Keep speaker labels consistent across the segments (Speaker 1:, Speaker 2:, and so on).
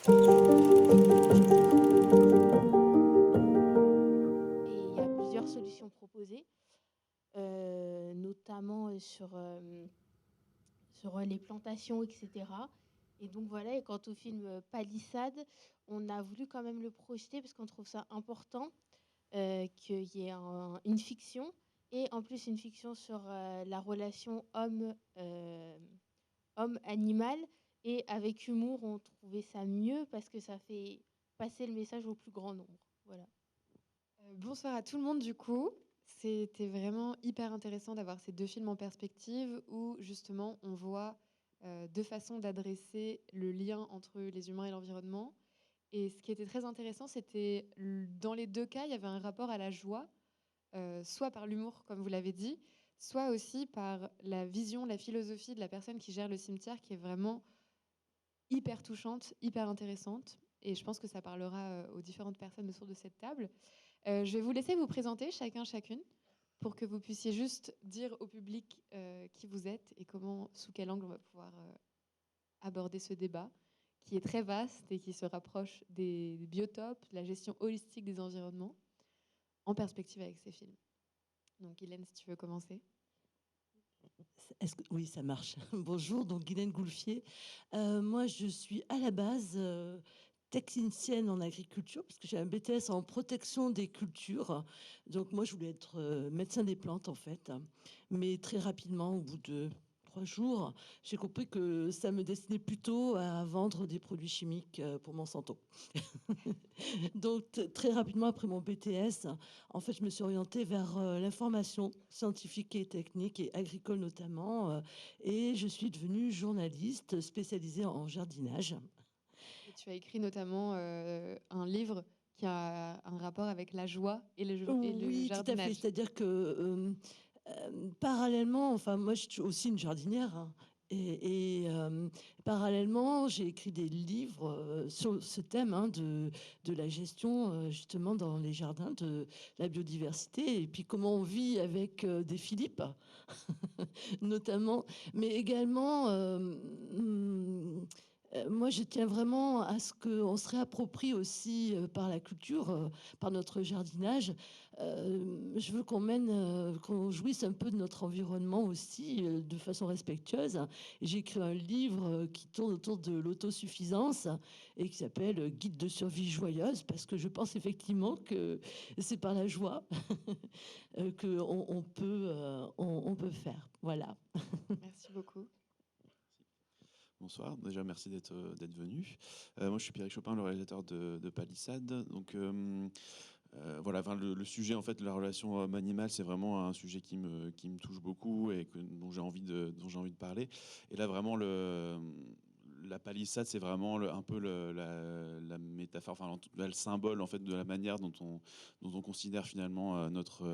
Speaker 1: Et il y a plusieurs solutions proposées, notamment sur les plantations, etc. Et donc voilà, et quant au film Palissade, on a voulu quand même le projeter parce qu'on trouve ça important qu'il y ait une fiction, et en plus une fiction sur la relation homme-animal. Et avec humour, on trouvait ça mieux parce que ça fait passer le message au plus grand nombre. Voilà.
Speaker 2: Bonsoir à tout le monde du coup. C'était vraiment hyper intéressant d'avoir ces deux films en perspective où justement on voit deux façons d'adresser le lien entre les humains et l'environnement. Et ce qui était très intéressant, c'était dans les deux cas, il y avait un rapport à la joie, soit par l'humour, comme vous l'avez dit, soit aussi par la vision, la philosophie de la personne qui gère le cimetière, qui est vraiment hyper touchante, hyper intéressante. Et je pense que ça parlera aux différentes personnes autour de cette table. Je vais vous laisser vous présenter chacun, chacune, pour que vous puissiez juste dire au public qui vous êtes et comment, sous quel angle on va pouvoir aborder ce débat, qui est très vaste et qui se rapproche des biotopes, de la gestion holistique des environnements, en perspective avec ces films. Donc, Hélène, si tu veux commencer.
Speaker 3: Oui, ça marche. Bonjour, donc Guylaine Goulfier. Moi, je suis à la base technicienne en agriculture, parce que j'ai un BTS en protection des cultures. Donc moi, je voulais être médecin des plantes, en fait. Mais très rapidement, au bout de 3 jours, j'ai compris que ça me destinait plutôt à vendre des produits chimiques pour Monsanto. Donc, très rapidement après mon BTS, en fait, je me suis orientée vers l'information scientifique et technique et agricole notamment. Et je suis devenue journaliste spécialisée en jardinage.
Speaker 2: Et tu as écrit notamment un livre qui a un rapport avec la joie et le
Speaker 3: Oui, tout à fait.
Speaker 2: jardinage.
Speaker 3: C'est-à-dire que parallèlement, enfin, moi, je suis aussi une jardinière, hein. Et parallèlement, j'ai écrit des livres sur ce thème, hein, de la gestion justement dans les jardins, de la biodiversité, et puis comment on vit avec des Philippes, notamment, mais également, moi, je tiens vraiment à ce qu'on se réapproprie aussi par la culture, par notre jardinage. Je veux qu'on jouisse un peu de notre environnement aussi, de façon respectueuse. J'ai écrit un livre qui tourne autour de l'autosuffisance et qui s'appelle Guide de survie joyeuse, parce que je pense effectivement que c'est par la joie qu'on on peut faire. Voilà.
Speaker 2: Merci beaucoup.
Speaker 4: Bonsoir, déjà merci d'être venu. Moi je suis Pierre Chopin, le réalisateur de Palissade. Donc voilà, enfin, le sujet en fait de la relation homme-animal, c'est vraiment un sujet qui me touche beaucoup et dont j'ai envie de parler. Et là vraiment la palissade, c'est vraiment un peu la métaphore, enfin le symbole en fait de la manière dont on considère finalement notre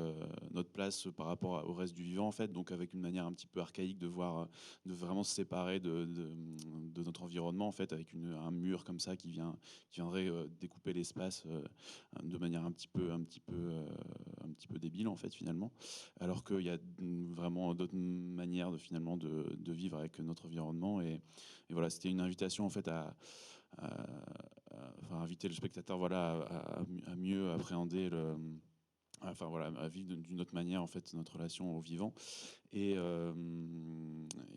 Speaker 4: place par rapport au reste du vivant en fait. Donc avec une manière un petit peu archaïque de voir, de vraiment se séparer de notre environnement en fait, avec un mur comme ça qui viendrait découper l'espace de manière un petit peu débile en fait finalement, alors qu'il y a vraiment d'autres manières finalement de vivre avec notre environnement. Et voilà, c'était une invitation en fait enfin, inviter le spectateur voilà à mieux appréhender enfin voilà, à vivre d'une autre manière en fait notre relation au vivant. Et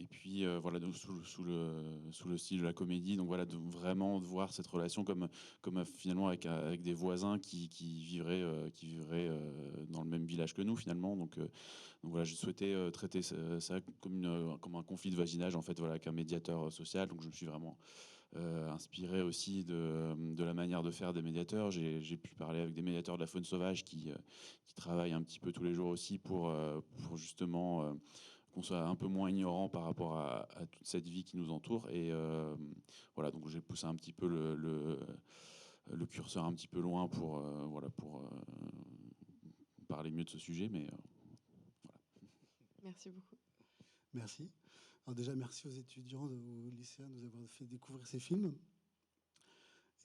Speaker 4: puis voilà, donc sous le style de la comédie, donc voilà, de vraiment de voir cette relation comme finalement avec des voisins qui vivraient dans le même village que nous finalement. Donc voilà, je souhaitais traiter ça comme un conflit de voisinage en fait, voilà, avec un médiateur social. Donc je me suis vraiment inspiré aussi de la manière de faire des médiateurs. J'ai pu parler avec des médiateurs de la faune sauvage qui travaillent un petit peu tous les jours aussi pour justement qu'on soit un peu moins ignorant par rapport à toute cette vie qui nous entoure. Et voilà, donc j'ai poussé un petit peu le curseur un petit peu loin pour parler mieux de ce sujet. Mais voilà.
Speaker 2: Merci beaucoup.
Speaker 5: Merci. Alors déjà, merci aux étudiants, aux lycéens de nous avoir fait découvrir ces films.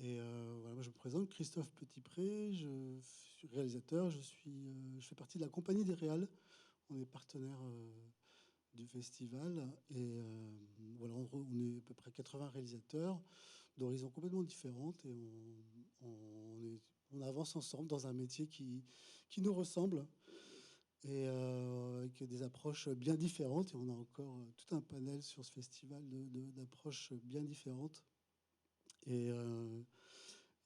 Speaker 5: Et voilà, moi je me présente, Christophe Petitpré, je suis réalisateur, je fais partie de la Compagnie des Réals. On est partenaire du festival et voilà, on est à peu près 80 réalisateurs. d'horizons complètement différentes et on avance ensemble dans un métier qui nous ressemble et avec des approches bien différentes. Et on a encore tout un panel sur ce festival d'approches bien différentes. Et,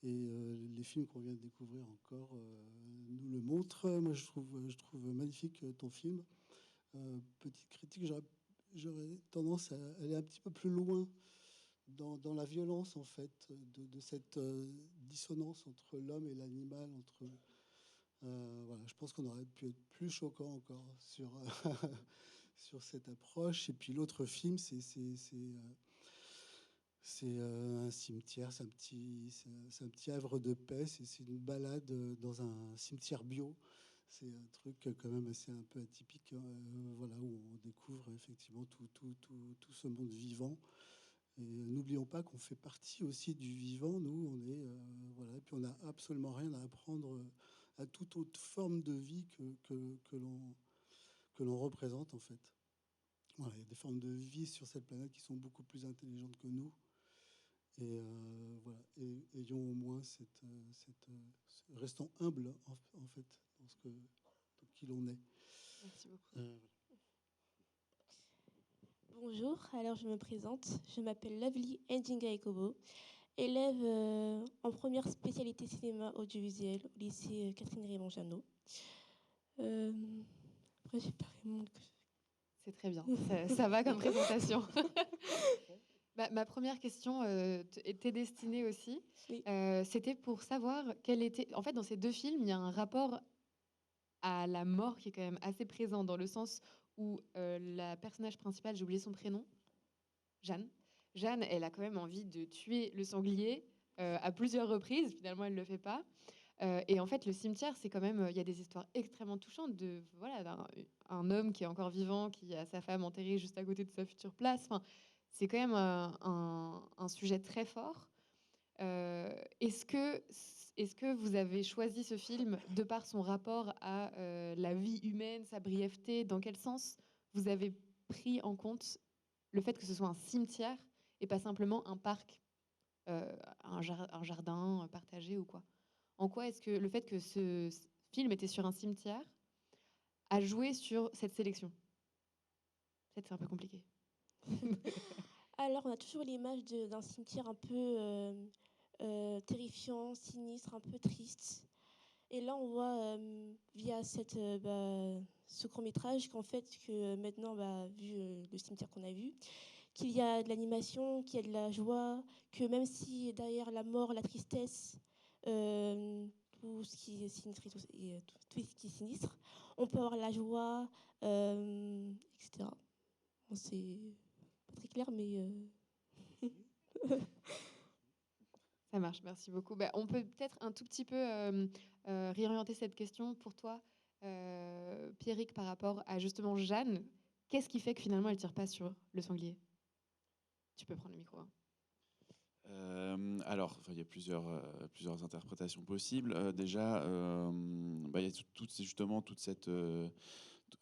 Speaker 5: les films qu'on vient de découvrir encore nous le montrent. Moi, je trouve magnifique ton film. Petite critique, j'aurais tendance à aller un petit peu plus loin dans la violence, en fait, de cette dissonance entre l'homme et l'animal, voilà, je pense qu'on aurait pu être plus choquant encore sur, sur cette approche. Et puis l'autre film, c'est un cimetière, c'est un petit havre de paix, c'est une balade dans un cimetière bio. C'est un truc quand même assez un peu atypique, voilà, où on découvre effectivement tout ce monde vivant. Et n'oublions pas qu'on fait partie aussi du vivant, nous, voilà, et puis on n'a absolument rien à apprendre à toute autre forme de vie que l'on représente, en fait. Voilà, il y a des formes de vie sur cette planète qui sont beaucoup plus intelligentes que nous. Et voilà, et ayons au moins restons humbles en fait dans qui l'on est.
Speaker 2: Merci beaucoup.
Speaker 5: Voilà.
Speaker 6: Bonjour, alors je me présente. Je m'appelle Lovely Ndinga Ekobo, élève en première spécialité cinéma audiovisuel au lycée Catherine Raymond Jeannot. Après, j'ai pas vraiment.
Speaker 2: C'est très bien, ça va comme présentation. Ma première question était destinée aussi.
Speaker 6: Oui.
Speaker 2: C'était pour savoir quel était. En fait, dans ces deux films, il y a un rapport à la mort qui est quand même assez présent, dans le sens où la personnage principale, j'ai oublié son prénom, Jeanne. Jeanne, elle a quand même envie de tuer le sanglier à plusieurs reprises. Finalement, elle ne le fait pas. Et en fait, le cimetière, c'est quand même, il y a des histoires extrêmement touchantes de voilà d'un homme qui est encore vivant, qui a sa femme enterrée juste à côté de sa future place. Enfin, c'est quand même un sujet très fort. Est-ce que vous avez choisi ce film de par son rapport à la vie humaine, sa brièveté? Dans quel sens vous avez pris en compte le fait que ce soit un cimetière et pas simplement un parc, un jardin partagé ou quoi? En quoi est-ce que le fait que ce film était sur un cimetière a joué sur cette sélection? Peut-être c'est un peu compliqué.
Speaker 6: Alors, on a toujours l'image d'un cimetière un peu terrifiant, sinistre, un peu triste. Et là, on voit via ce court-métrage qu'en fait, que maintenant, vu le cimetière qu'on a vu, qu'il y a de l'animation, qu'il y a de la joie, que même si derrière la mort, la tristesse, tout ce qui est sinistre tout ce qui est sinistre, on peut avoir la joie, etc. Bon, c'est pas très clair, mais
Speaker 2: Ça marche, merci beaucoup. On peut peut-être un tout petit peu réorienter cette question pour toi, Pierrick, par rapport à justement Jeanne. Qu'est-ce qui fait que finalement elle tire pas sur le sanglier? Tu peux prendre le micro, hein.
Speaker 4: Alors, il y a plusieurs interprétations possibles. Déjà, il y a justement toute cette.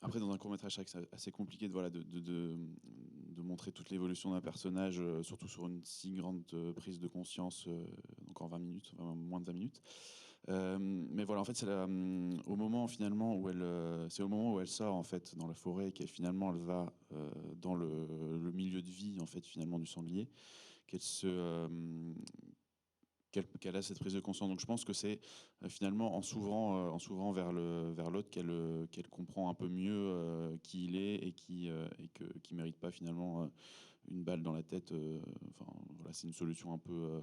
Speaker 4: Après, dans un court-métrage, c'est assez compliqué de montrer toute l'évolution d'un personnage, surtout sur une si grande prise de conscience, donc en 20 minutes, moins de 20 minutes. Mais voilà, en fait, au moment finalement où c'est au moment où elle sort en fait dans la forêt et qu'elle finalement elle va dans le milieu de vie en fait finalement du sanglier, qu'elle a cette prise de conscience. Donc je pense que c'est finalement en s'ouvrant vers l'autre qu'elle comprend un peu mieux qui il est et qui mérite pas finalement une balle dans la tête. Enfin voilà, c'est une solution un peu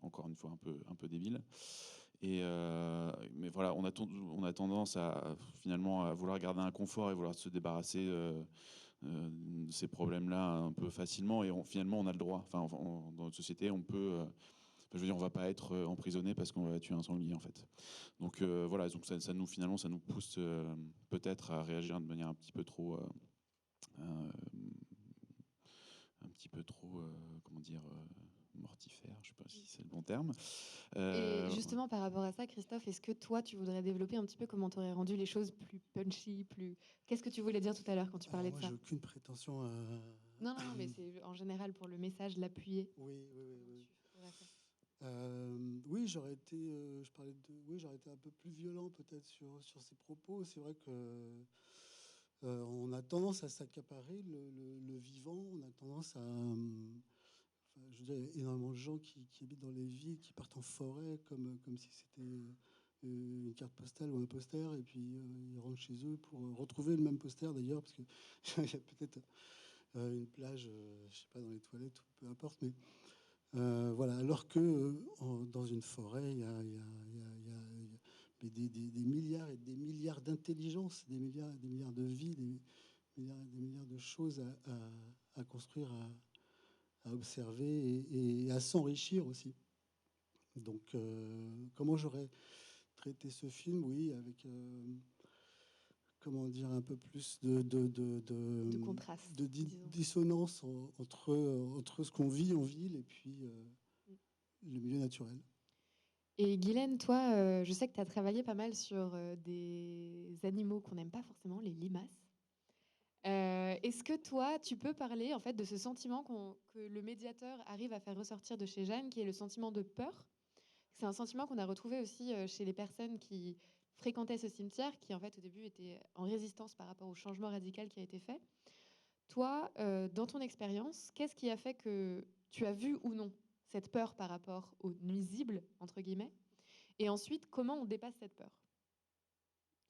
Speaker 4: encore une fois un peu débile. Mais voilà, on a tendance à finalement à vouloir garder un confort et vouloir se débarrasser de ces problèmes-là un peu facilement. Et finalement, on a le droit. Enfin, dans notre société, on peut. Je veux dire, on va pas être emprisonné parce qu'on va tuer un sanglier, en fait. Donc voilà, donc ça nous pousse peut-être à réagir de manière un petit peu trop, comment dire, mortifère. Je sais pas si c'est le bon terme.
Speaker 2: Et justement, par rapport à ça, Christophe, est-ce que toi, tu voudrais développer un petit peu comment tu aurais rendu les choses plus punchy, plus... Qu'est-ce que tu voulais dire tout à l'heure quand tu parlais
Speaker 5: Moi,
Speaker 2: de ça?
Speaker 5: j'ai aucune prétention à.
Speaker 2: Non, mais c'est en général pour le message, l'appuyer.
Speaker 5: Oui.
Speaker 2: t'aurais fait?
Speaker 5: Oui, j'aurais été, oui, j'aurais été un peu plus violent peut-être sur ces propos. C'est vrai que on a tendance à s'accaparer le vivant, on a tendance à, enfin, je veux dire, il y a énormément de gens qui habitent dans les villes, qui partent en forêt comme si c'était une carte postale ou un poster, et puis ils rentrent chez eux pour retrouver le même poster d'ailleurs, parce que il y a peut-être une plage, je sais pas, dans les toilettes, ou peu importe, mais voilà, alors que dans une forêt, des milliards et des milliards d'intelligences, des milliards et des milliards de vies, des milliards et des milliards de choses à construire, à observer et à s'enrichir aussi. Donc, comment j'aurais traité ce film? Oui, avec, comment dire, un peu plus
Speaker 2: De contraste, disons.
Speaker 5: dissonance entre ce qu'on vit en ville et puis le milieu naturel.
Speaker 2: Et Guylaine, toi, je sais que tu as travaillé pas mal sur des animaux qu'on n'aime pas forcément, les limaces. Est-ce que toi, tu peux parler en fait de ce sentiment que le médiateur arrive à faire ressortir de chez Jeanne, qui est le sentiment de peur? C'est un sentiment qu'on a retrouvé aussi chez les personnes qui fréquentaient ce cimetière, qui en fait au début étaient en résistance par rapport au changement radical qui a été fait. Toi, dans ton expérience, qu'est-ce qui a fait que tu as vu ou non cette peur par rapport au nuisible, entre guillemets? Et ensuite, comment on dépasse cette peur?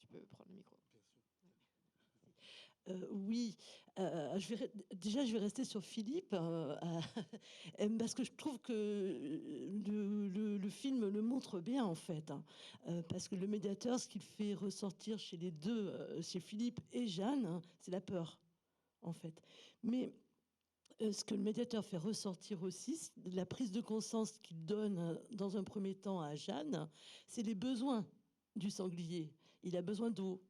Speaker 2: Tu peux prendre le micro.
Speaker 5: Bien sûr.
Speaker 3: Oui, déjà, je vais rester sur Philippe, parce que je trouve que le film le montre bien, en fait, hein. Parce que le médiateur, ce qu'il fait ressortir chez les deux, chez Philippe et Jeanne, hein, c'est la peur, en fait. Mais ce que le médiateur fait ressortir aussi, c'est la prise de conscience qu'il donne dans un premier temps à Jeanne, c'est les besoins du sanglier. Il a besoin d'eau,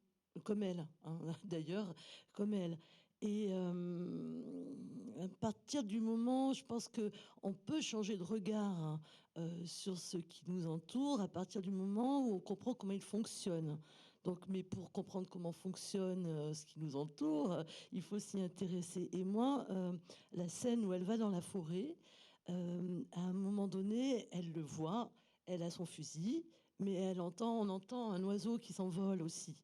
Speaker 3: comme elle, hein, d'ailleurs, comme elle. Et à partir du moment, je pense que on peut changer de regard, hein, sur ce qui nous entoure, à partir du moment où on comprend comment il fonctionne. Donc, mais pour comprendre comment fonctionne ce qui nous entoure, il faut s'y intéresser. Et moi, la scène où elle va dans la forêt, à un moment donné, elle le voit, elle a son fusil, mais on entend un oiseau qui s'envole aussi.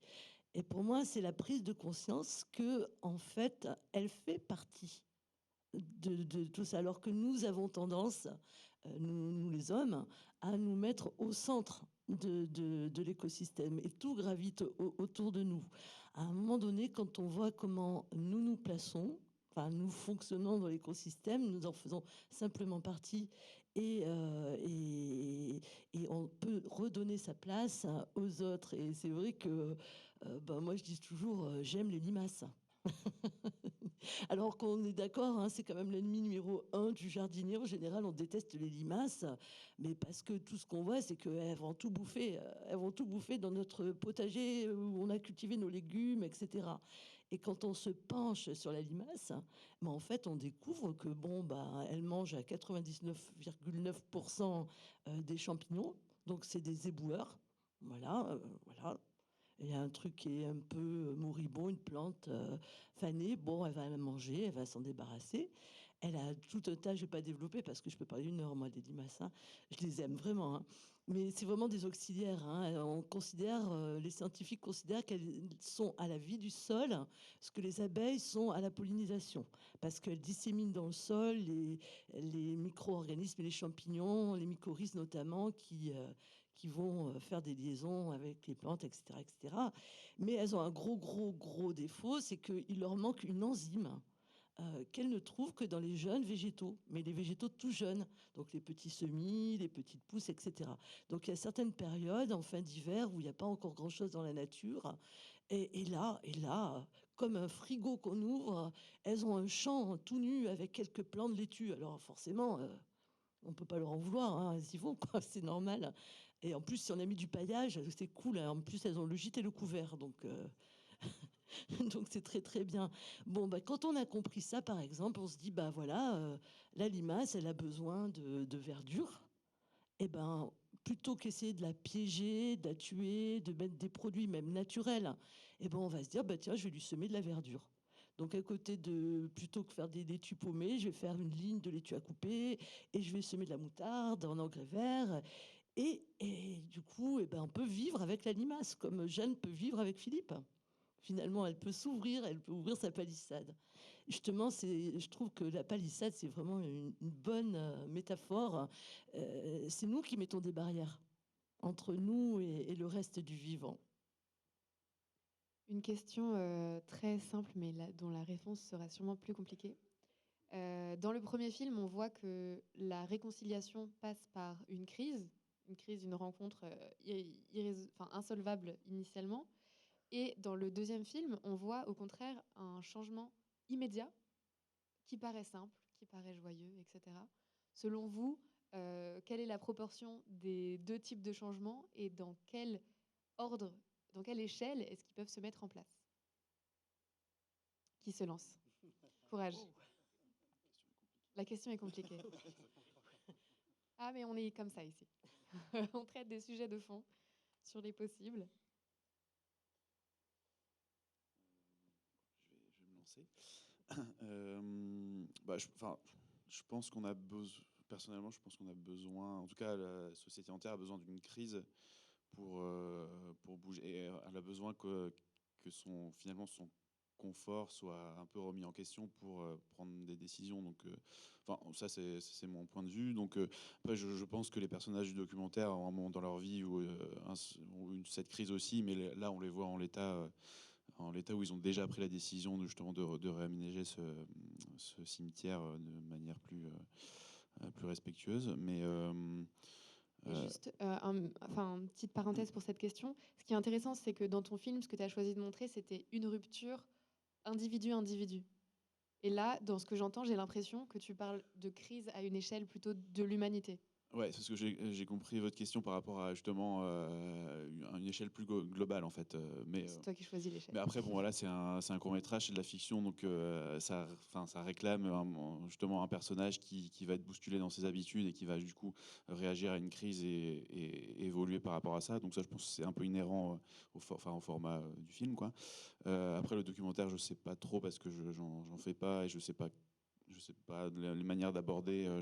Speaker 3: Et pour moi, c'est la prise de conscience que, en fait, elle fait partie de tout ça, alors que nous avons tendance, nous les hommes, à nous mettre au centre de l'écosystème et tout gravite autour de nous. À un moment donné, quand on voit comment nous nous plaçons, enfin nous fonctionnons dans l'écosystème, nous en faisons simplement partie et on peut redonner sa place aux autres. Et c'est vrai que ben, moi je dis toujours, j'aime les limaces. Alors qu'on est d'accord, hein, c'est quand même l'ennemi numéro un du jardinier. En général, on déteste les limaces, mais parce que tout ce qu'on voit, c'est qu'elles vont tout bouffer. Elles vont tout bouffer dans notre potager où on a cultivé nos légumes, etc. Et quand on se penche sur la limace, ben en fait, on découvre que bon, bah, elle mange à 99,9% des champignons. Donc, c'est des éboueurs. Voilà, voilà. Il y a un truc qui est un peu moribond, une plante fanée. Bon, elle va la manger, elle va s'en débarrasser. Elle a tout un tas, je ne vais pas développer parce que je peux parler une heure, moi, des limaces, hein. Je les aime vraiment, hein. Mais c'est vraiment des auxiliaires, hein. On considère, les scientifiques considèrent qu'elles sont à la vie du sol ce que les abeilles sont à la pollinisation. Parce qu'elles disséminent dans le sol les micro-organismes et les champignons, les mycorhizes notamment, qui vont faire des liaisons avec les plantes, etc., etc. Mais elles ont un gros défaut, c'est qu'il leur manque une enzyme qu'elles ne trouvent que dans les jeunes végétaux, mais les végétaux tout jeunes, donc les petits semis, les petites pousses, etc. Donc il y a certaines périodes en fin d'hiver où il n'y a pas encore grand-chose dans la nature, et là, comme un frigo qu'on ouvre, elles ont un champ tout nu avec quelques plants de laitue. Alors forcément, on peut pas leur en vouloir, hein, elles y vont, quoi, c'est normal. Et en plus, si on a mis du paillage, c'est cool, hein. En plus, elles ont le gîte et le couvert, donc donc c'est très bien. Bon, bah, quand on a compris ça, par exemple, on se dit, bah voilà, la limace, elle a besoin de verdure. Et ben, plutôt qu'essayer de la piéger, de la tuer, de mettre des produits même naturels, et ben on va se dire, bah tiens, je vais lui semer de la verdure. Donc, à côté de, plutôt que faire des laitues paumées, je vais faire une ligne de laitue à couper et je vais semer de la moutarde en engrais vert. Et du coup, eh ben, on peut vivre avec la limace, comme Jeanne peut vivre avec Philippe. Finalement, elle peut s'ouvrir, elle peut ouvrir sa palissade. Justement, je trouve que la palissade, c'est vraiment une bonne métaphore. C'est nous qui mettons des barrières entre nous et le reste du vivant.
Speaker 2: Une question très simple, mais dont la réponse sera sûrement plus compliquée. Dans le premier film, on voit que la réconciliation passe par une crise, une rencontre insolvable initialement. Et dans le deuxième film, on voit au contraire un changement immédiat qui paraît simple, qui paraît joyeux, etc. Selon vous, quelle est la proportion des deux types de changements et dans quel ordre, dans quelle échelle est-ce qu'ils peuvent se mettre en place? Qui se lance? Courage. La question est compliquée. Ah, mais on est comme ça ici. On traite des sujets de fond sur les possibles.
Speaker 4: Je vais me lancer. Je pense qu'on a besoin, personnellement, je pense qu'on a besoin, en tout cas, la société entière a besoin d'une crise pour bouger. Et elle a besoin que finalement, son confort soit un peu remis en question pour prendre des décisions. Donc, ça, c'est mon point de vue. Donc, après, je pense que les personnages du documentaire ont un moment dans leur vie où cette crise aussi, mais là, on les voit en l'état où ils ont déjà pris la décision justement de réaménager ce cimetière de manière plus respectueuse. Mais
Speaker 2: Juste, une petite parenthèse pour cette question. Ce qui est intéressant, c'est que dans ton film, ce que tu as choisi de montrer, c'était une rupture individu-individu. Et là, dans ce que j'entends, j'ai l'impression que tu parles de crise à une échelle plutôt de l'humanité.
Speaker 4: ouais, c'est ce que j'ai compris votre question par rapport à justement une échelle plus globale en fait.
Speaker 2: C'est toi qui choisis l'échelle.
Speaker 4: Mais après, bon, voilà, c'est un court-métrage, c'est de la fiction, donc ça réclame justement un personnage qui va être bousculé dans ses habitudes et qui va du coup réagir à une crise et évoluer par rapport à ça. Donc ça, je pense que c'est un peu inhérent au format du film, quoi. Après, le documentaire, je sais pas trop parce que j'en fais pas et je sais pas les manières d'aborder.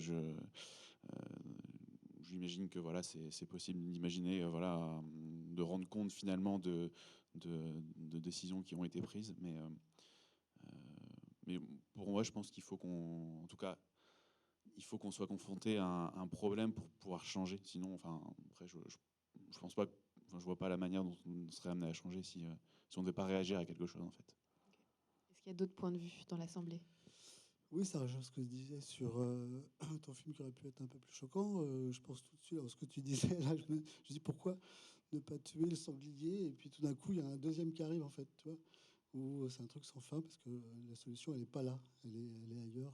Speaker 4: J'imagine que voilà, c'est possible d'imaginer, de rendre compte finalement de décisions qui ont été prises. Mais pour moi, je pense qu'il faut en tout cas, il faut qu'on soit confronté à un problème pour pouvoir changer. Sinon, après, je pense pas, je vois pas la manière dont on serait amené à changer si on ne devait pas réagir à quelque chose en fait.
Speaker 2: Est-ce qu'il y a d'autres points de vue dans l'Assemblée?
Speaker 5: Oui, ça rejoint ce que je disais sur ton film qui aurait pu être un peu plus choquant. Je pense tout de suite à ce que tu disais là. Je dis pourquoi ne pas tuer le sanglier et puis tout d'un coup il y a un deuxième qui arrive en fait, tu vois, où c'est un truc sans fin parce que la solution elle n'est pas là, elle est ailleurs.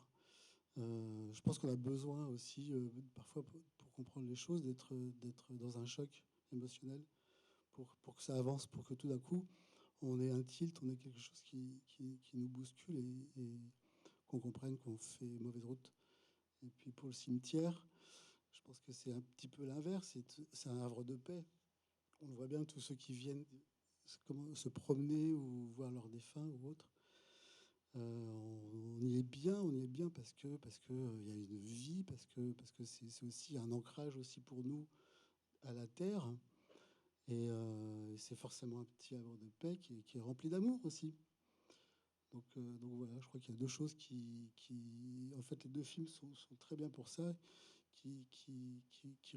Speaker 5: Je pense qu'on a besoin aussi parfois pour comprendre les choses d'être dans un choc émotionnel pour que ça avance, pour que tout d'un coup on ait un tilt, on ait quelque chose qui nous bouscule et qu'on comprenne qu'on fait mauvaise route. Et puis pour le cimetière, je pense que c'est un petit peu l'inverse. C'est un havre de paix. On le voit bien, tous ceux qui viennent se promener ou voir leurs défunts ou autres. On y est bien parce que y a une vie, parce que c'est aussi un ancrage aussi pour nous à la terre. Et c'est forcément un petit havre de paix qui est rempli d'amour aussi. Donc voilà, je crois qu'il y a deux choses en fait, les deux films sont très bien pour ça, qui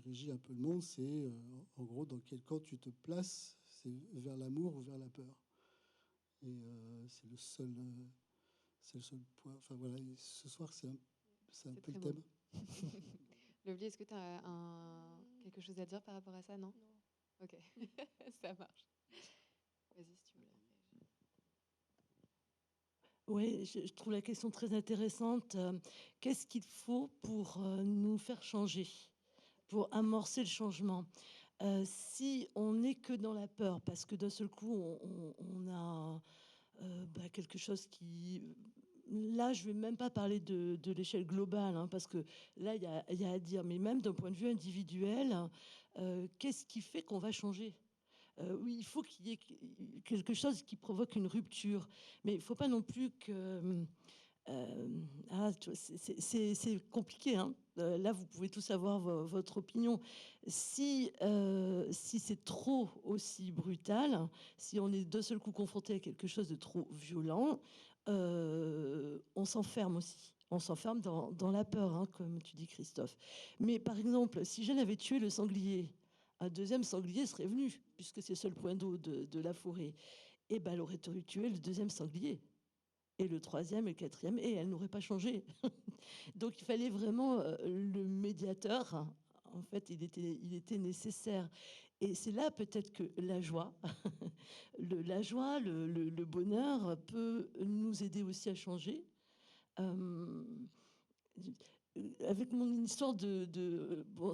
Speaker 5: régit un peu le monde. C'est en gros dans quel camp tu te places, c'est vers l'amour ou vers la peur. Et c'est le seul point. Enfin voilà, ce soir c'est un peu le thème.
Speaker 2: Lovely, est-ce que tu as quelque chose à dire par rapport à ça? Non. Ok, ça marche. Vas-y si tu veux.
Speaker 3: Oui, je trouve la question très intéressante. Qu'est-ce qu'il faut pour nous faire changer, pour amorcer le changement? Si on n'est que dans la peur, parce que d'un seul coup, on a quelque chose qui... Là, je ne vais même pas parler de l'échelle globale, hein, parce que là, il y a à dire, mais même d'un point de vue individuel, qu'est-ce qui fait qu'on va changer? Oui, il faut qu'il y ait quelque chose qui provoque une rupture, mais il ne faut pas non plus que... c'est compliqué, hein. Là, vous pouvez tous avoir votre opinion. Si c'est trop aussi brutal, si on est d'un seul coup confronté à quelque chose de trop violent, on s'enferme aussi. On s'enferme dans la peur, hein, comme tu dis, Christophe. Mais par exemple, si Jeanne avait tué le sanglier, un deuxième sanglier serait venu, puisque c'est le seul point d'eau de la forêt. Et ben, elle aurait tué le deuxième sanglier, et le troisième et le quatrième, et elle n'aurait pas changé. Donc il fallait vraiment le médiateur. En fait, il était nécessaire. Et c'est là peut-être que la joie, le bonheur peut nous aider aussi à changer. Euh, Avec mon histoire bon,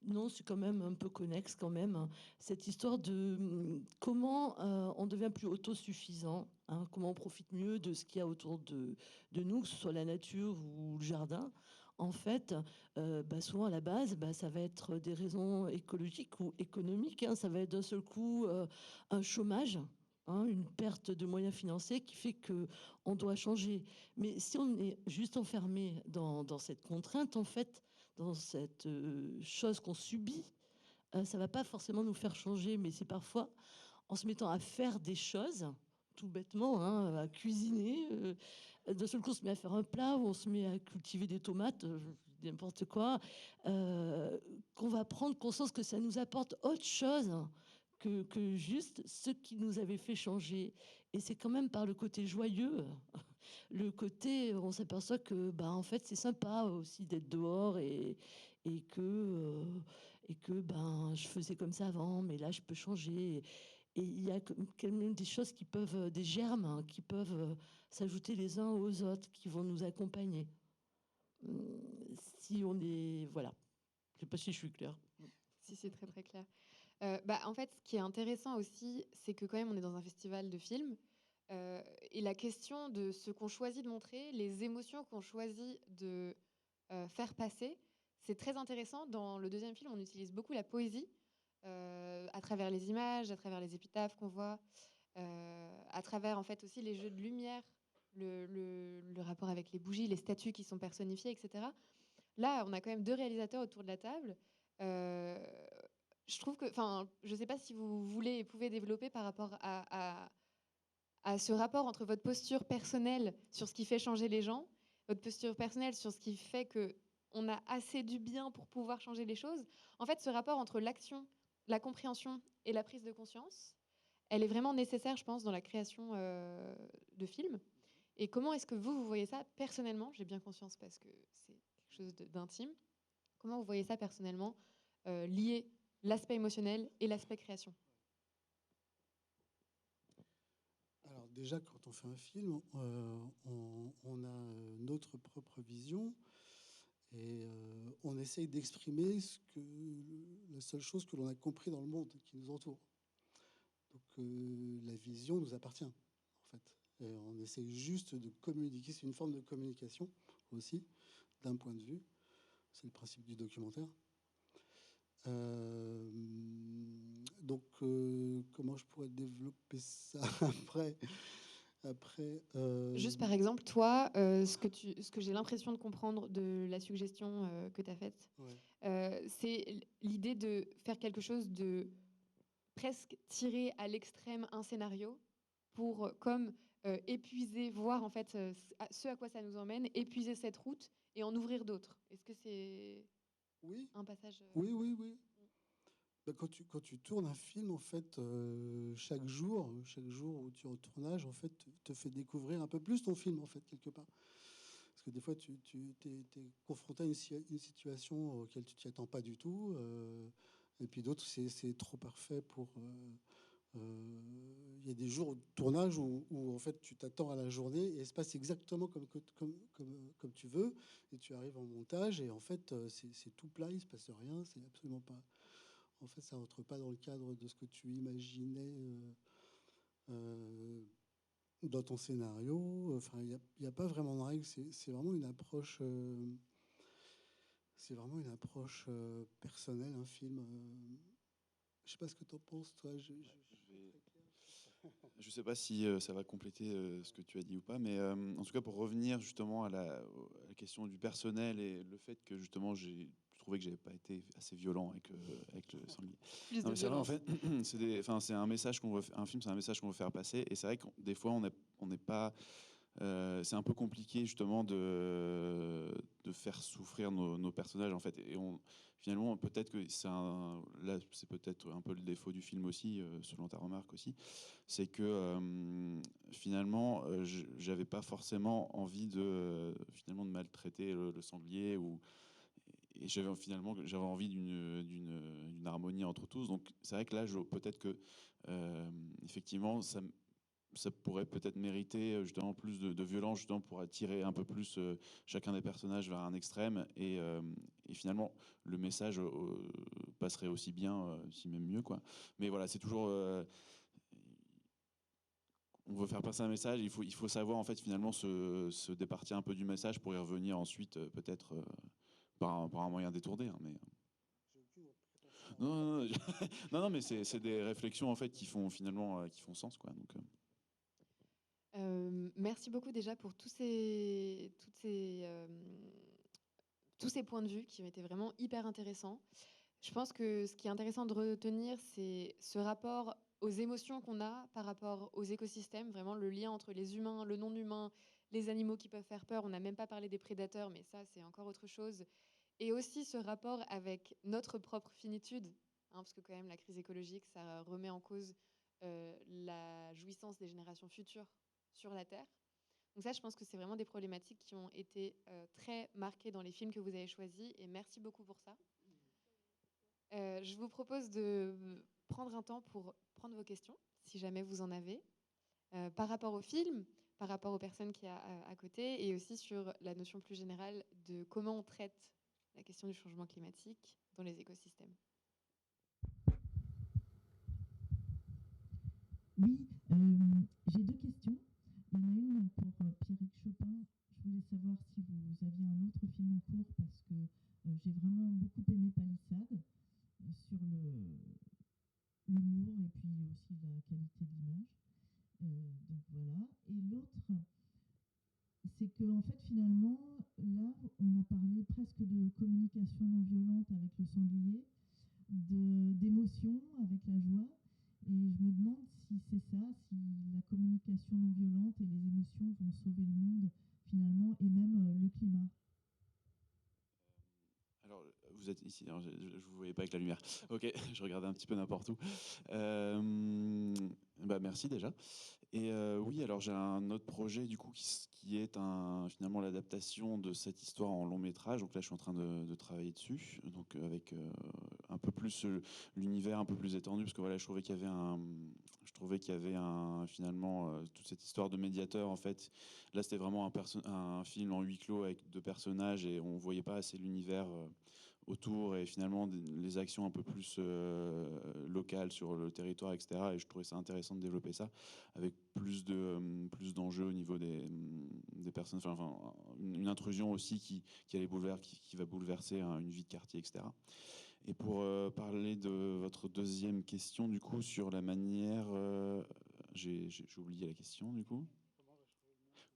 Speaker 3: non, c'est quand même un peu connexe quand même, hein. Cette histoire de comment on devient plus autosuffisant, hein, comment on profite mieux de ce qu'il y a autour de nous, que ce soit la nature ou le jardin. En fait, souvent à la base, ça va être des raisons écologiques ou économiques, hein. Ça va être d'un seul coup un chômage, hein, une perte de moyens financiers qui fait que on doit changer. Mais si on est juste enfermé dans cette contrainte, en fait, dans cette chose qu'on subit, ça va pas forcément nous faire changer, mais c'est parfois en se mettant à faire des choses, tout bêtement, hein, à cuisiner, d'un seul coup on se met à faire un plat ou on se met à cultiver des tomates, n'importe quoi, qu'on va prendre conscience que ça nous apporte autre chose que juste ce qui nous avait fait changer. Et c'est quand même par le côté joyeux, le côté, on s'aperçoit que, en fait, c'est sympa aussi d'être dehors et que, je faisais comme ça avant, mais là, je peux changer. Et il y a quand même des choses qui peuvent, des germes, hein, qui peuvent s'ajouter les uns aux autres, qui vont nous accompagner. Si on est, voilà. Je sais pas si je suis claire.
Speaker 2: Si, c'est très très clair. En fait, ce qui est intéressant aussi, c'est que quand même, on est dans un festival de films. Et la question de ce qu'on choisit de montrer, les émotions qu'on choisit de faire passer, c'est très intéressant. Dans le deuxième film, on utilise beaucoup la poésie à travers les images, à travers les épitaphes qu'on voit, à travers en fait aussi les jeux de lumière, le rapport avec les bougies, les statues qui sont personnifiées, etc. Là, on a quand même deux réalisateurs autour de la table. Euh, je trouve que, enfin, je ne sais pas si vous voulez et pouvez développer par rapport à ce rapport entre votre posture personnelle sur ce qui fait changer les gens, votre posture personnelle sur ce qui fait que on a assez du bien pour pouvoir changer les choses. En fait, ce rapport entre l'action, la compréhension et la prise de conscience, elle est vraiment nécessaire, je pense, dans la création de films. Et comment est-ce que vous voyez ça personnellement? J'ai bien conscience parce que c'est quelque chose d'intime. Comment vous voyez ça personnellement, lier l'aspect émotionnel et l'aspect création?
Speaker 5: Alors déjà, quand on fait un film, on a notre propre vision et on essaye d'exprimer la seule chose que l'on a compris dans le monde qui nous entoure. Donc la vision nous appartient, en fait. Et on essaye juste de communiquer. C'est une forme de communication aussi, d'un point de vue. C'est le principe du documentaire. Comment je pourrais développer ça après
Speaker 2: Juste par exemple, toi, ce que j'ai l'impression de comprendre de la suggestion que tu as faite,
Speaker 5: ouais.
Speaker 2: c'est l'idée de faire quelque chose de presque tirer à l'extrême un scénario pour comme épuiser, voir en fait ce à quoi ça nous emmène, épuiser cette route et en ouvrir d'autres. Est-ce que c'est
Speaker 5: Oui,
Speaker 2: un passage
Speaker 5: oui. Quand tu tournes un film, en fait, chaque jour où tu es en tournage, en fait, te fait découvrir un peu plus ton film, en fait, quelque part. Parce que des fois, tu es confronté à une situation auquel tu t'y attends pas du tout. Et puis d'autres, c'est trop parfait pour... Il y a des jours de tournage où, en fait, tu t'attends à la journée et elle se passe exactement comme tu veux. Et tu arrives en montage et en fait, c'est tout plat, il se passe rien, c'est absolument pas... En fait, ça rentre pas dans le cadre de ce que tu imaginais euh, dans ton scénario. Enfin, il y a pas vraiment de règle. C'est vraiment une approche. C'est vraiment une approche personnelle, un film. Je sais pas ce que tu en penses, toi.
Speaker 4: Je ne sais pas si ça va compléter ce que tu as dit ou pas, mais en tout cas, pour revenir justement à la question du personnel et le fait que justement, j'ai trouvé que j'avais pas été assez violent avec le sanglier.
Speaker 2: Plus
Speaker 4: Non,
Speaker 2: de
Speaker 4: mais c'est vrai, en
Speaker 2: violence.
Speaker 4: fait, c'est un message qu'on veut, un film, c'est un message qu'on veut faire passer, et c'est vrai que des fois, on n'est pas. C'est un peu compliqué justement de faire souffrir nos personnages en fait. Et finalement, peut-être que là, c'est peut-être un peu le défaut du film aussi, selon ta remarque aussi, c'est que finalement, j'avais pas forcément envie finalement de maltraiter le sanglier et j'avais envie d'une harmonie entre tous. Donc c'est vrai que là, peut-être que effectivement, ça pourrait peut-être mériter justement plus de violence justement pour attirer un peu plus chacun des personnages vers un extrême et finalement le message passerait aussi bien, si même mieux quoi. Mais voilà, c'est toujours on veut faire passer un message, il faut savoir en fait finalement se départir un peu du message pour y revenir ensuite peut-être par un moyen détourné. Hein, mais non, non, mais c'est des réflexions en fait qui font finalement qui font sens quoi. Donc
Speaker 2: Merci beaucoup déjà pour tous ces points de vue qui ont été vraiment hyper intéressants. Je pense que ce qui est intéressant de retenir, c'est ce rapport aux émotions qu'on a par rapport aux écosystèmes, vraiment le lien entre les humains, le non-humain, les animaux qui peuvent faire peur. On n'a même pas parlé des prédateurs, mais ça, c'est encore autre chose. Et aussi ce rapport avec notre propre finitude, hein, parce que quand même, la crise écologique, ça remet en cause la jouissance des générations futures sur la Terre. Donc ça, je pense que c'est vraiment des problématiques qui ont été très marquées dans les films que vous avez choisis, et merci beaucoup pour ça. Je vous propose de prendre un temps pour prendre vos questions, si jamais vous en avez, par rapport au film, par rapport aux personnes qui y a à côté, et aussi sur la notion plus générale de comment on traite la question du changement climatique dans les écosystèmes.
Speaker 7: Oui, j'ai deux questions. Il y en a une pour Pierrick Chopin. Je voulais savoir si vous aviez un autre film en cours parce que j'ai vraiment beaucoup aimé Palissade sur l'humour et puis aussi la qualité de l'image. Donc voilà. Et l'autre, c'est que en fait finalement, là, on a parlé presque de communication non violente avec le sanglier, d'émotion avec la joie. Et je me demande si c'est ça, si la communication non violente et les émotions vont sauver le monde finalement, et même le climat.
Speaker 4: alors, vous êtes ici, alors, je ne vous voyais pas avec la lumière. Ok, je regardais un petit peu n'importe où. Bah, merci déjà. Et oui, alors j'ai un autre projet du coup qui est finalement l'adaptation de cette histoire en long métrage. Donc là, je suis en train de travailler dessus, donc avec un peu plus l'univers un peu plus étendu, parce que voilà, je trouvais qu'il y avait finalement toute cette histoire de médiateur en fait. Là, c'était vraiment un film en huis clos avec deux personnages et on voyait pas assez l'univers autour et finalement les actions un peu plus locales sur le territoire, etc. Et je trouvais ça intéressant de développer ça avec plus d'enjeux au niveau des personnes, enfin, une intrusion aussi qui va bouleverser une vie de quartier, etc. Et pour parler de votre deuxième question, du coup, sur la manière, j'ai oublié la question, du coup.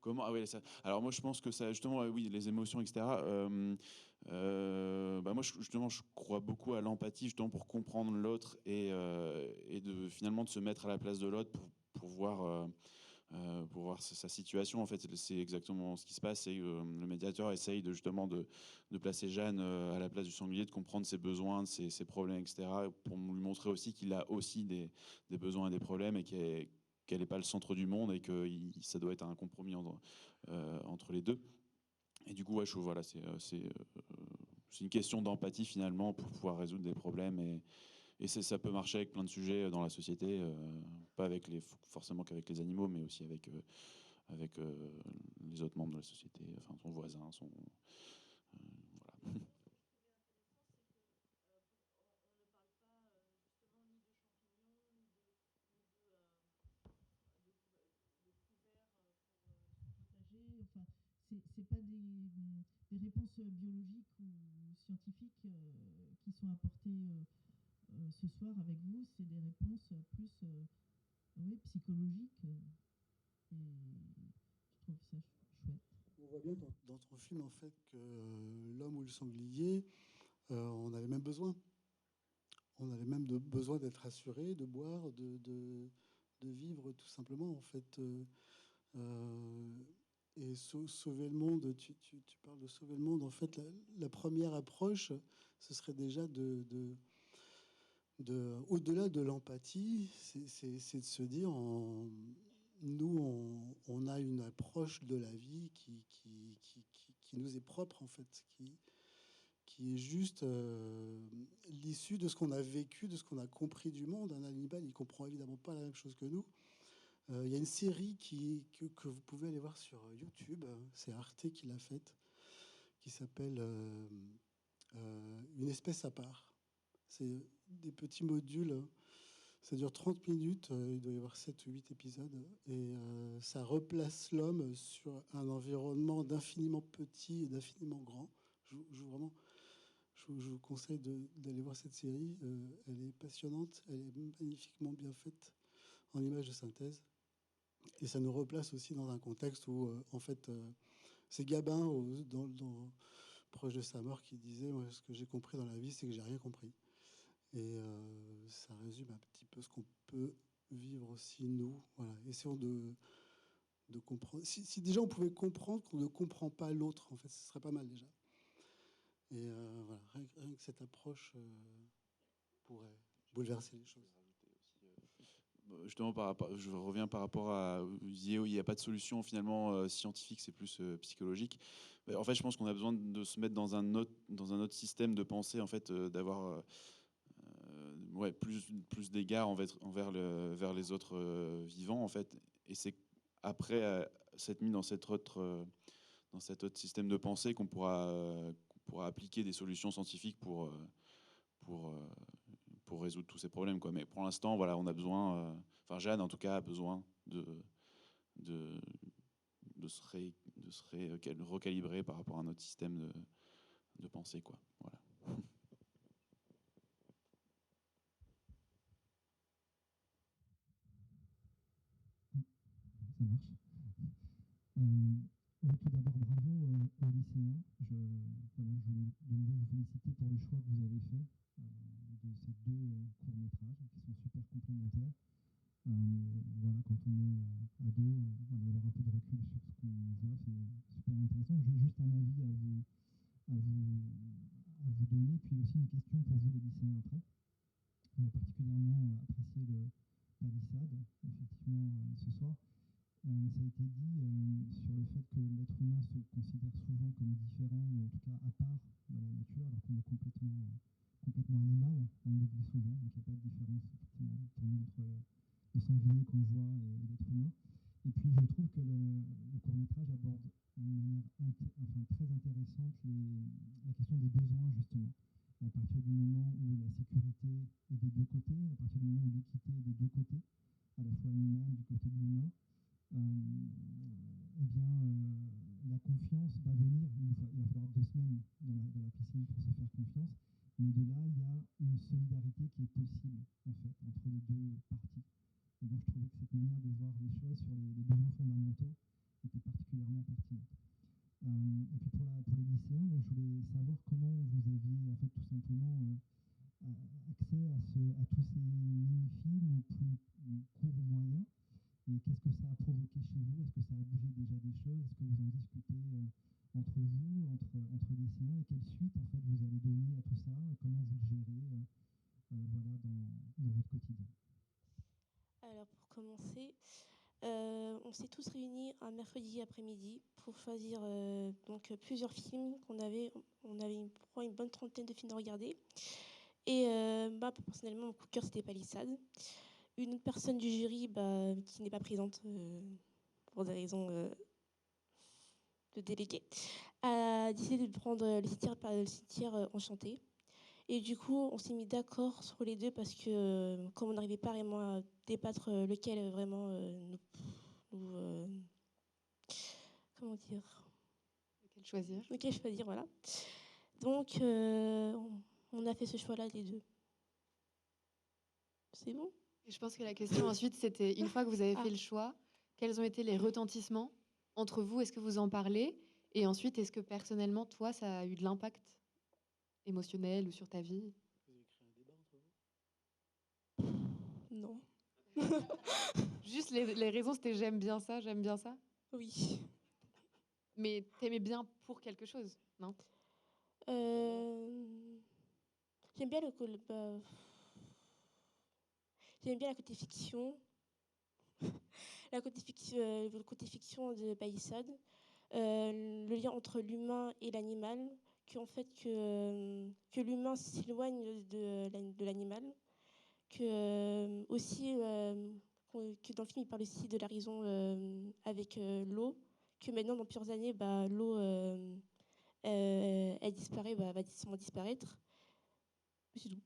Speaker 4: Comment? Ah oui, ça. Alors moi je pense que ça, justement, oui, les émotions, etc. Bah moi justement je crois beaucoup à l'empathie justement pour comprendre l'autre et finalement de se mettre à la place de l'autre pour voir sa situation. En fait, c'est exactement ce qui se passe. C'est le médiateur essaye de placer Jeanne à la place du sanglier, de comprendre ses besoins, ses problèmes, etc. Pour lui montrer aussi qu'il a aussi des besoins et des problèmes et qu'elle n'est pas le centre du monde et que ça doit être un compromis entre les deux. Et du coup, ouais, voilà, c'est une question d'empathie finalement pour pouvoir résoudre des problèmes et ça peut marcher avec plein de sujets dans la société, pas forcément qu'avec les animaux, mais aussi avec les autres membres de la société, enfin son voisin, voilà.
Speaker 7: Enfin, c'est pas des réponses biologiques ou scientifiques qui sont apportées ce soir avec vous, c'est des réponses plus oui, psychologiques. Et je trouve ça chouette.
Speaker 5: On voit bien dans ton film en fait que l'homme ou le sanglier, on avait même besoin. On avait même besoin d'être assuré, de boire, de vivre tout simplement en fait. Et sauver le monde, tu parles de sauver le monde. En fait, la première approche, ce serait déjà au-delà de l'empathie, c'est de se dire, nous, on a une approche de la vie qui nous est propre, en fait, qui est juste l'issue de ce qu'on a vécu, de ce qu'on a compris du monde. Un animal, il comprend évidemment pas la même chose que nous. Il y a une série que vous pouvez aller voir sur YouTube, c'est Arte qui l'a faite, qui s'appelle Une espèce à part. C'est des petits modules, ça dure 30 minutes, il doit y avoir 7 ou 8 épisodes, et ça replace l'homme sur un environnement d'infiniment petit et d'infiniment grand. Je vous conseille d'aller voir cette série, elle est passionnante, elle est magnifiquement bien faite en images de synthèse. Et ça nous replace aussi dans un contexte où, en fait, c'est Gabin, proche de sa mort, qui disait moi, ce que j'ai compris dans la vie, c'est que j'ai rien compris. Et ça résume un petit peu ce qu'on peut vivre aussi, nous. Voilà. Essayons de comprendre. Si déjà on pouvait comprendre qu'on ne comprend pas l'autre, en fait, ce serait pas mal déjà. Et voilà, rien que cette approche pourrait bouleverser les choses.
Speaker 4: Justement, je reviens par rapport à il n'y a pas de solution finalement scientifique, c'est plus psychologique. En fait, je pense qu'on a besoin de se mettre dans un autre système de pensée, en fait, d'avoir ouais, plus d'égard envers vers les autres vivants, en fait. Et c'est après s'être mis dans dans cet autre système de pensée qu'on pourra appliquer des solutions scientifiques pour, euh, pour résoudre tous ces problèmes, quoi. Mais pour l'instant, voilà, on a besoin, enfin Jeanne en tout cas a besoin de se recalibrer par rapport à notre système de pensée, quoi. Voilà.
Speaker 8: Ça marche. Oui, tout d'abord, bravo aux lycéens. Voilà, je voulais de nouveau vous féliciter pour le choix que vous avez fait de ces deux courts-métrages qui sont super complémentaires. Voilà, quand on est ado, voilà, d'avoir un peu de recul sur ce qu'on voit, c'est super intéressant. J'ai juste un avis à vous, à vous donner, puis aussi une question pour vous, les lycéens, après. On a particulièrement apprécié le Palissade, effectivement, ce soir. Ça a été dit sur le fait que l'être humain se considère souvent comme différent, ou en tout cas à part dans la nature, alors qu'on est complètement animal. On l'oublie souvent, donc il n'y a pas de différence effectivement pour nous entre le sanglier qu'on voit et l'être humain. Et puis je trouve que le court-métrage aborde d'une manière très intéressante la question des besoins, justement. Et à partir du moment où la sécurité est des deux côtés, à partir du moment où l'équité est des deux côtés, à la fois animal du côté de l'humain, eh bien, la confiance va venir une fois. Il va falloir 2 semaines dans la piscine pour se faire confiance. Mais de là, il y a une solidarité qui est possible, en fait, entre les deux parties. Et donc, je trouvais que cette manière de voir les choses sur les besoins fondamentaux était particulièrement pertinente. Et puis pour les lycéens, donc je voulais savoir comment vous aviez, en fait, tout simplement accès à tous ces mini-films ou plus courts ou moyens. Et qu'est-ce que ça a provoqué chez vous? Est-ce que ça a bougé déjà des choses? Est-ce que vous en discutez entre vous, entre lycéens? Et quelle suite en fait vous allez donner à tout ça? Comment vous le gérez voilà, dans votre quotidien?
Speaker 6: Alors pour commencer, on s'est tous réunis un mercredi après-midi pour choisir donc plusieurs films qu'on avait. On avait une bonne trentaine de films à regarder. Et personnellement, mon coup de cœur, c'était Palissade. Une autre personne du jury qui n'est pas présente pour des raisons de délégué a décidé de prendre le cimetière Enchanté. Et du coup, on s'est mis d'accord sur les deux parce que comme on n'arrivait pas vraiment à débattre lequel vraiment comment dire, lequel choisir, voilà. Donc on a fait ce choix-là des deux. C'est bon?
Speaker 2: Et je pense que la question ensuite, c'était une fois que vous avez
Speaker 6: Ah.
Speaker 2: fait le choix, quels ont été les retentissements entre vous? Est-ce que vous en parlez? Et ensuite, est-ce que personnellement, toi, ça a eu de l'impact émotionnel ou sur ta vie?
Speaker 5: Vous avez créé un débat entre vous?
Speaker 6: Non.
Speaker 2: Juste les raisons, c'était j'aime bien ça, j'aime bien ça.
Speaker 6: Oui.
Speaker 2: Mais t'aimais bien pour quelque chose, non?
Speaker 6: J'aime bien j'aime bien la côté fiction. Le côté fiction de Baïsade. Le lien entre l'humain et l'animal, que l'humain s'éloigne de l'animal, que dans le film il parle aussi de la raison avec l'eau, que maintenant dans plusieurs années l'eau elle disparaît, va sûrement disparaître. C'est tout.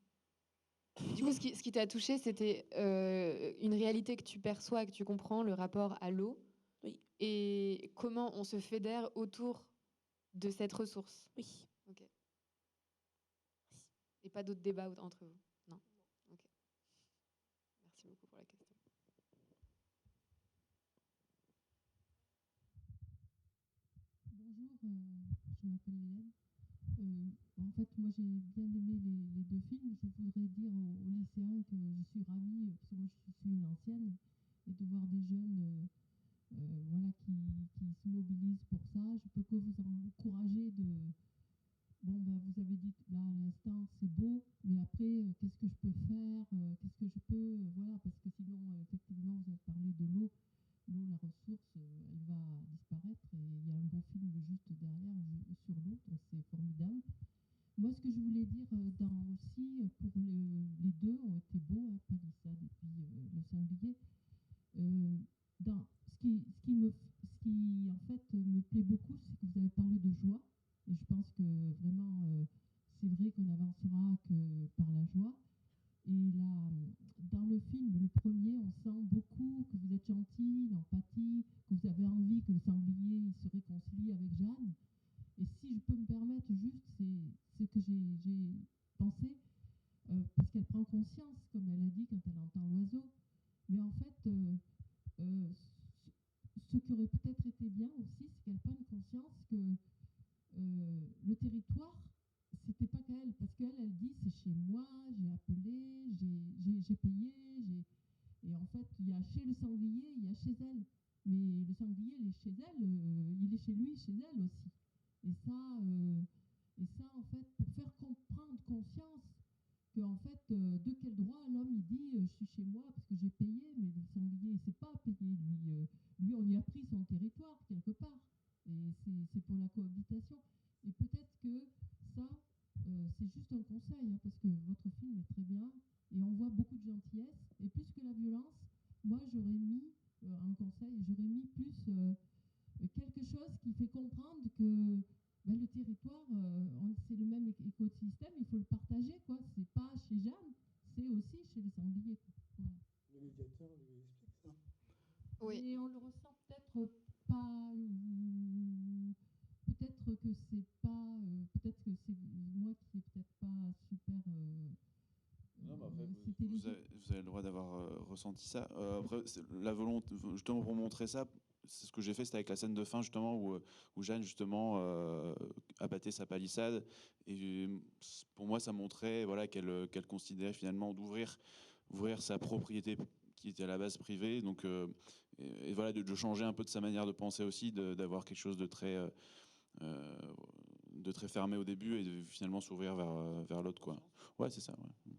Speaker 2: Du coup, ce qui t'a touché, c'était une réalité que tu perçois, que tu comprends, le rapport à l'eau.
Speaker 6: Oui.
Speaker 2: Et comment on se fédère autour de cette ressource.
Speaker 6: Oui.
Speaker 2: Ok. Et pas d'autres débats entre vous? Non. Ok. Merci beaucoup pour la question.
Speaker 7: Bonjour, je m'appelle Hélène. En fait, moi j'ai bien aimé les deux films. Je voudrais dire aux lycéens que je suis ravie, parce que moi je suis une ancienne, et de voir des jeunes voilà, qui se mobilisent pour ça. Je peux que vous encourager de... Bon, vous avez dit là à l'instant, c'est beau, mais après, qu'est-ce que je peux faire? Qu'est-ce que je peux... voilà, parce que sinon, effectivement, vous avez parlé de l'eau. L'eau, la ressource, elle va disparaître et il y a un beau film juste derrière sur l'eau, donc c'est formidable. Moi, ce que je voulais dire pour les deux ont été beaux, hein, Palissade et puis Le Sanglier. Euh, ce qui en fait me plaît beaucoup, c'est que vous avez parlé de joie et je pense que vraiment c'est vrai qu'on avancera que par la joie. Et là, dans le film, le premier, on sent beaucoup que vous êtes gentil, l'empathie, que vous avez envie que le sanglier il se réconcilie avec Jeanne. Et si je peux me permettre, juste, c'est ce que j'ai pensé, parce qu'elle prend conscience, comme elle a dit, quand elle entend l'oiseau. Mais en fait, euh, ce qui aurait peut-être été bien aussi, c'est qu'elle prenne conscience que le territoire, c'était pas qu'à elle, parce qu'elle, elle dit c'est chez moi, j'ai appelé, j'ai payé, et en fait, il y a chez le sanglier, il y a chez elle. Mais le sanglier, il est chez elle, il est chez lui, chez elle aussi. Et ça, en fait, pour faire prendre conscience que, en fait, de quel droit l'homme, il dit je suis chez moi parce que j'ai payé, mais le sanglier, il ne sait pas payer, lui. Lui, on y a pris son territoire, quelque part. Et c'est pour la cohabitation. Et peut-être que ça, c'est juste un conseil, hein, parce que votre film est très bien, et on voit beaucoup de gentillesse. Et plus que la violence, moi, j'aurais mis un conseil, j'aurais mis plus quelque chose qui fait comprendre que le territoire, c'est le même écosystème, il faut le partager, quoi. C'est pas chez Jeanne, c'est aussi chez le sanglier. Voilà.
Speaker 5: Le médiateur lui explique ça.
Speaker 2: Oui.
Speaker 7: Et on le ressent peut-être pas, ou peut-être que c'est pas, peut-être que c'est moi qui est peut-être pas super.
Speaker 4: Non, mais après,
Speaker 7: c'était
Speaker 4: vous avez le droit d'avoir ressenti ça. Après, la volonté, justement pour montrer ça, c'est ce que j'ai fait, c'était avec la scène de fin justement où Jeanne justement abattait sa palissade. Et pour moi, ça montrait voilà qu'elle considérait finalement d'ouvrir sa propriété qui était à la base privée. Donc et voilà de changer un peu de sa manière de penser aussi, d'avoir quelque chose de très fermé au début et de finalement s'ouvrir vers l'autre, quoi. Ouais, c'est ça. Ouais.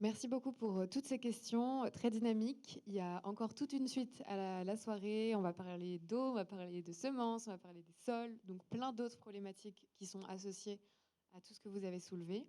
Speaker 2: Merci beaucoup pour toutes ces questions très dynamiques. Il y a encore toute une suite à la soirée. On va parler d'eau, on va parler de semences, on va parler des sols, donc plein d'autres problématiques qui sont associées à tout ce que vous avez soulevé.